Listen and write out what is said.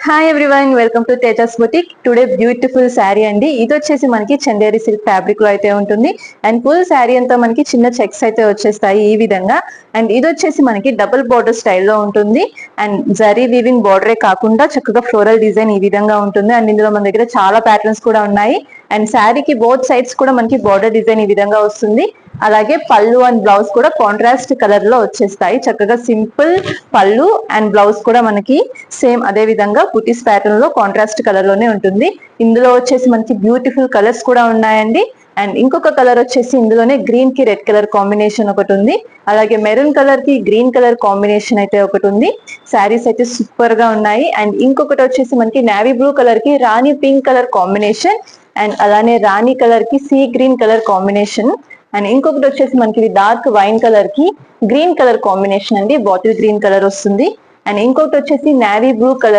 Hi everyone, welcome to Tejas boutique. Today beautiful sari అండి. ఇది వచ్చేసి మనకి చందేరి సిల్క్ ఫ్యాబ్రిక్ లో అయితే ఉంటుంది. అండ్ ఫుల్ శారీ అంతా మనకి చిన్న చెక్స్ అయితే వచ్చేస్తాయి ఈ విధంగా. అండ్ ఇది వచ్చేసి మనకి డబుల్ బోర్డర్ స్టైల్లో ఉంటుంది. అండ్ జరీ వీవింగ్ బోర్డరే కాకుండా చక్కగా ఫ్లోరల్ డిజైన్ ఈ విధంగా ఉంటుంది. అండ్ ఇందులో మన దగ్గర చాలా ప్యాటర్న్స్ కూడా ఉన్నాయి. అండ్ శారీకి బోత్ సైడ్స్ కూడా మనకి బోర్డర్ డిజైన్ ఈ విధంగా వస్తుంది. అలాగే పళ్ళు అండ్ బ్లౌజ్ కూడా కాంట్రాస్ట్ కలర్ లో వచ్చేస్తాయి. చక్కగా సింపుల్ పళ్ళు అండ్ బ్లౌజ్ కూడా మనకి సేమ్ అదే విధంగా బుటీస్ ప్యాటర్న్ లో కాంట్రాస్ట్ కలర్ లోనే ఉంటుంది. ఇందులో వచ్చేసి మనకి బ్యూటిఫుల్ కలర్స్ కూడా ఉన్నాయండి. అండ్ ఇంకొక కలర్ వచ్చేసి ఇందులోనే గ్రీన్ కి రెడ్ కలర్ కాంబినేషన్ ఒకటి ఉంది. అలాగే మెరూన్ కలర్ కి గ్రీన్ కలర్ కాంబినేషన్ అయితే ఒకటి ఉంది. శారీస్ అయితే సూపర్ గా ఉన్నాయి. అండ్ ఇంకొకటి వచ్చేసి మనకి నేవీ బ్లూ కలర్ కి రాణి పింక్ కలర్ కాంబినేషన్. అండ్ అలానే రాణి కలర్ కి sea green colour combination. And ఇంకొకటి వచ్చేసి మనకి డార్క్ వైన్ కలర్ కి గ్రీన్ కలర్ కాంబినేషన్ అండి. బాటిల్ గ్రీన్ కలర్ వస్తుంది. అండ్ ఇంకొకటి వచ్చేసి నేవీ బ్లూ కలర్